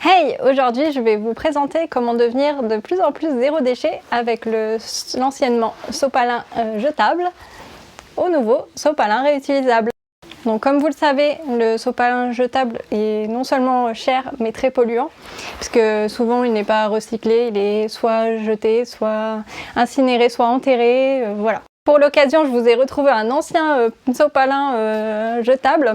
Hey, aujourd'hui je vais vous présenter comment devenir de plus en plus zéro déchet avec l'anciennement sopalin jetable au nouveau sopalin réutilisable. Donc comme vous le savez, le sopalin jetable est non seulement cher mais très polluant puisque souvent il n'est pas recyclé, il est soit jeté, soit incinéré, soit enterré, voilà. Pour l'occasion, je vous ai retrouvé un ancien sopalin jetable.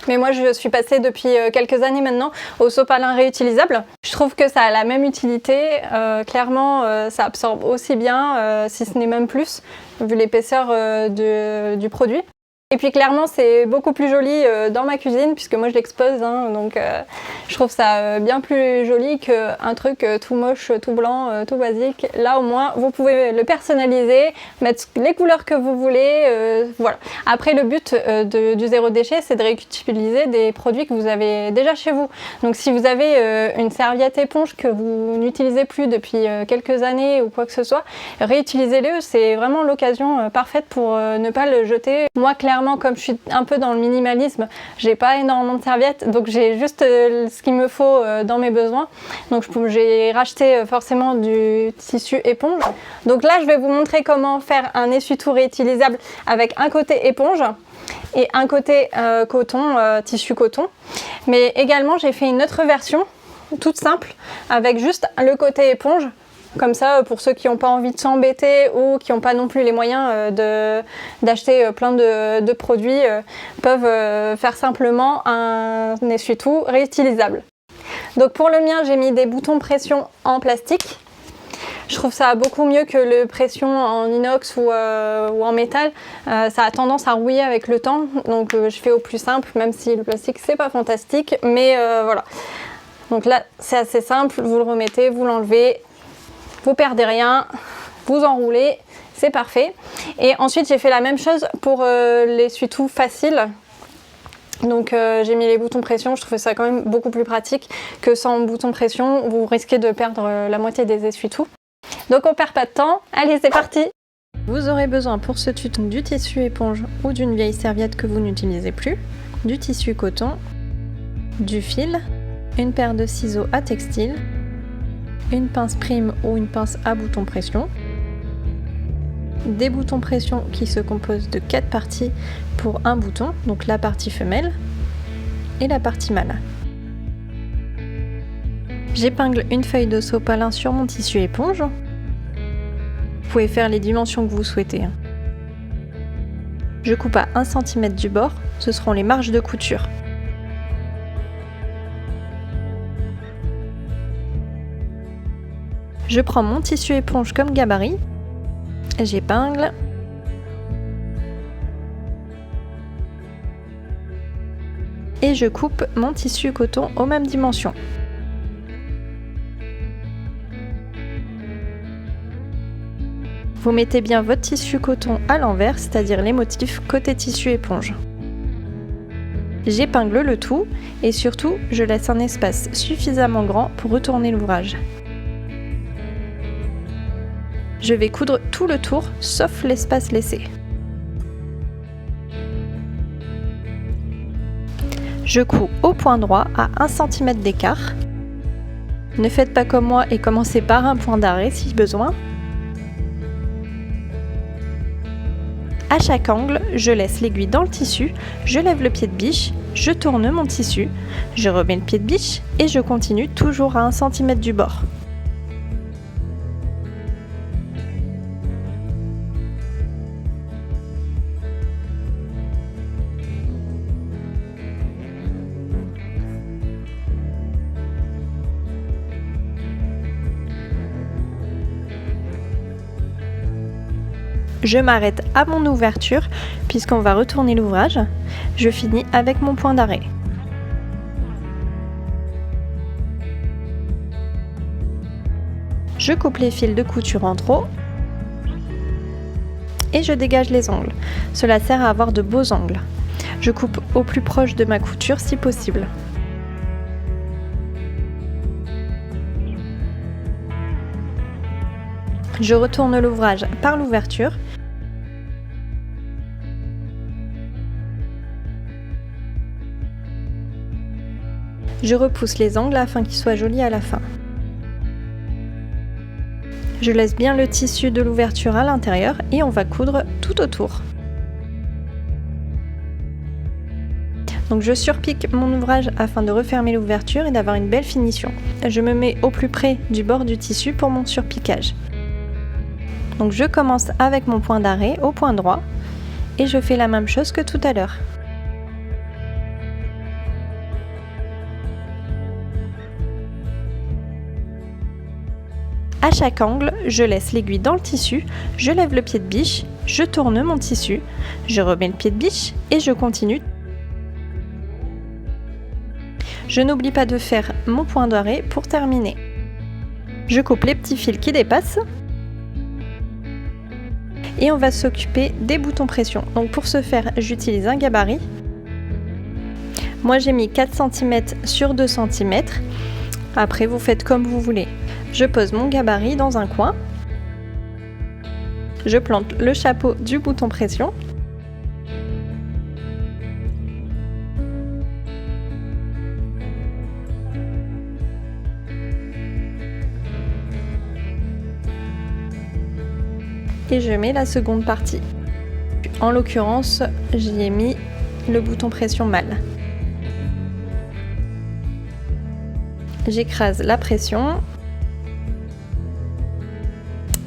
Mais moi je suis passée depuis quelques années maintenant au sopalin réutilisable. Je trouve que ça a la même utilité, clairement ça absorbe aussi bien, si ce n'est même plus, vu l'épaisseur du produit. Et puis clairement c'est beaucoup plus joli dans ma cuisine puisque moi je l'expose, hein, donc je trouve ça bien plus joli qu'un truc tout moche, tout blanc, tout basique. Là au moins vous pouvez le personnaliser, mettre les couleurs que vous voulez, voilà. Après le but du zéro déchet c'est de réutiliser des produits que vous avez déjà chez vous. Donc si vous avez une serviette éponge que vous n'utilisez plus depuis quelques années ou quoi que ce soit, réutilisez-le, c'est vraiment l'occasion parfaite pour ne pas le jeter. Moi clairement, comme je suis un peu dans le minimalisme, j'ai pas énormément de serviettes, donc j'ai juste ce qu'il me faut dans mes besoins. Donc j'ai racheté forcément du tissu éponge. Donc là je vais vous montrer comment faire un essuie-tout réutilisable avec un côté éponge et un côté coton, tissu coton. Mais également j'ai fait une autre version toute simple avec juste le côté éponge. Comme ça, pour ceux qui n'ont pas envie de s'embêter ou qui n'ont pas non plus les moyens d'acheter plein de produits, peuvent faire simplement un essuie-tout réutilisable. Donc pour le mien, j'ai mis des boutons pression en plastique. Je trouve ça beaucoup mieux que le pression en inox ou en métal. Ça a tendance à rouiller avec le temps, donc je fais au plus simple, même si le plastique c'est pas fantastique, mais voilà. Donc là, c'est assez simple, vous le remettez, vous l'enlevez. Vous perdez rien, vous enroulez, c'est parfait. Et ensuite j'ai fait la même chose pour l'essuie-tout facile. Donc j'ai mis les boutons pression, je trouvais ça quand même beaucoup plus pratique que sans bouton pression, vous risquez de perdre la moitié des essuie-tout. Donc on perd pas de temps, allez c'est parti! Vous aurez besoin pour ce tuto du tissu éponge ou d'une vieille serviette que vous n'utilisez plus, du tissu coton, du fil, une paire de ciseaux à textile, une pince prime ou une pince à bouton pression, des boutons pression qui se composent de 4 parties pour un bouton, donc la partie femelle et la partie mâle. J'épingle une feuille de sopalin sur mon tissu éponge. Vous pouvez faire les dimensions que vous souhaitez. Je coupe à 1 cm du bord, ce seront les marges de couture. Je prends mon tissu éponge comme gabarit, j'épingle, et je coupe mon tissu coton aux mêmes dimensions. Vous mettez bien votre tissu coton à l'envers, c'est-à-dire les motifs côté tissu éponge. J'épingle le tout et surtout je laisse un espace suffisamment grand pour retourner l'ouvrage. Je vais coudre tout le tour, sauf l'espace laissé. Je couds au point droit à 1 cm d'écart. Ne faites pas comme moi et commencez par un point d'arrêt si besoin. À chaque angle, je laisse l'aiguille dans le tissu, je lève le pied de biche, je tourne mon tissu, je remets le pied de biche et je continue toujours à 1 cm du bord. Je m'arrête à mon ouverture puisqu'on va retourner l'ouvrage. Je finis avec mon point d'arrêt. Je coupe les fils de couture en trop et je dégage les angles. Cela sert à avoir de beaux angles. Je coupe au plus proche de ma couture si possible. Je retourne l'ouvrage par l'ouverture. Je repousse les angles afin qu'ils soient jolis à la fin. Je laisse bien le tissu de l'ouverture à l'intérieur et on va coudre tout autour. Donc je surpique mon ouvrage afin de refermer l'ouverture et d'avoir une belle finition. Je me mets au plus près du bord du tissu pour mon surpiquage. Donc je commence avec mon point d'arrêt au point droit et je fais la même chose que tout à l'heure. À chaque angle, je laisse l'aiguille dans le tissu, je lève le pied de biche, je tourne mon tissu, je remets le pied de biche et je continue. Je n'oublie pas de faire mon point d'arrêt pour terminer. Je coupe les petits fils qui dépassent. Et on va s'occuper des boutons pression. Donc pour ce faire, j'utilise un gabarit. Moi j'ai mis 4 cm sur 2 cm. Après vous faites comme vous voulez. Je pose mon gabarit dans un coin. Je plante le chapeau du bouton pression. Et je mets la seconde partie. En l'occurrence, j'y ai mis le bouton pression mâle. J'écrase la pression.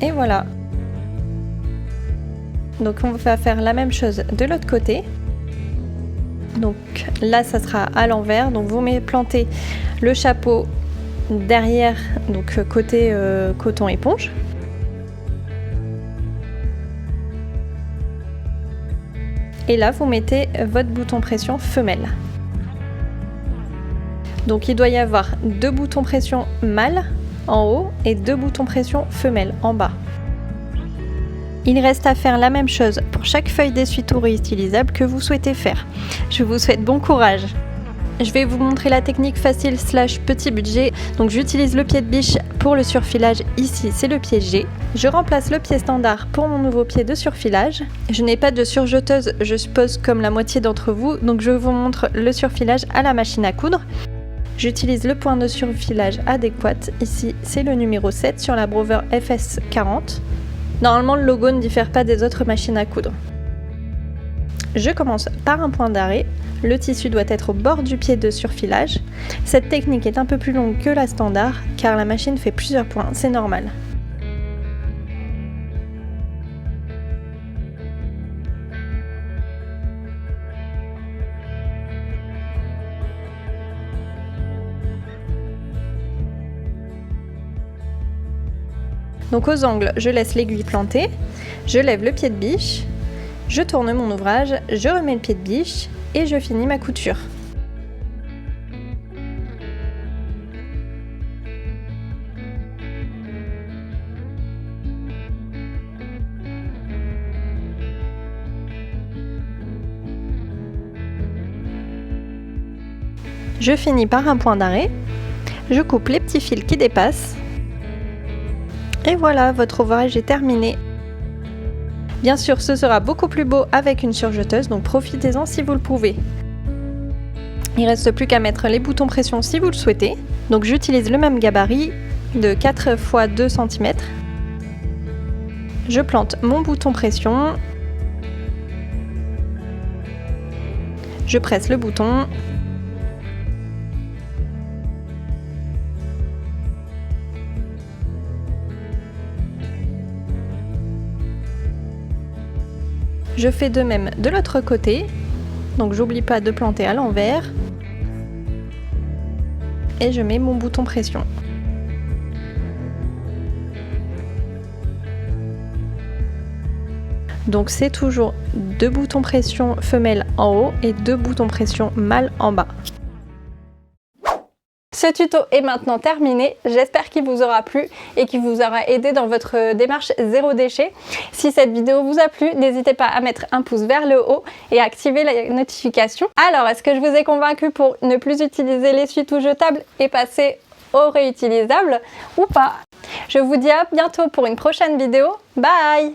Et voilà. Donc on va faire la même chose de l'autre côté. Donc là, ça sera à l'envers. Donc vous plantez le chapeau derrière, donc côté coton éponge. Et là, vous mettez votre bouton pression femelle. Donc il doit y avoir 2 boutons pression mâles en haut et 2 boutons pression femelle en bas. Il reste à faire la même chose pour chaque feuille d'essuie-tout réutilisable que vous souhaitez faire. Je vous souhaite bon courage. Je vais vous montrer la technique facile / petit budget. Donc j'utilise le pied de biche pour le surfilage. Ici c'est le pied G. Je remplace le pied standard pour mon nouveau pied de surfilage. Je n'ai pas de surjeteuse, je suppose comme la moitié d'entre vous. Donc je vous montre le surfilage à la machine à coudre. J'utilise le point de surfilage adéquat. Ici c'est le numéro 7 sur la Brover FS40. Normalement le logo ne diffère pas des autres machines à coudre. Je commence par un point d'arrêt. Le tissu doit être au bord du pied de surfilage. Cette technique est un peu plus longue que la standard car la machine fait plusieurs points, c'est normal. Donc aux angles, je laisse l'aiguille plantée, je lève le pied de biche, je tourne mon ouvrage, je remets le pied de biche et je finis ma couture. Je finis par un point d'arrêt, je coupe les petits fils qui dépassent. Et voilà, votre ouvrage est terminé. Bien sûr, ce sera beaucoup plus beau avec une surjeteuse, donc profitez-en si vous le pouvez. Il ne reste plus qu'à mettre les boutons pression si vous le souhaitez. Donc j'utilise le même gabarit de 4 x 2 cm. Je plante mon bouton pression. Je presse le bouton. Je fais de même de l'autre côté, donc j'oublie pas de planter à l'envers et je mets mon bouton pression. Donc c'est toujours 2 boutons pression femelle en haut et 2 boutons pression mâle en bas. Ce tuto est maintenant terminé, j'espère qu'il vous aura plu et qu'il vous aura aidé dans votre démarche zéro déchet. Si cette vidéo vous a plu, n'hésitez pas à mettre un pouce vers le haut et à activer la notification. Alors, est-ce que je vous ai convaincu pour ne plus utiliser l'essuie-tout jetable et passer au réutilisable ou pas? Je vous dis à bientôt pour une prochaine vidéo, bye!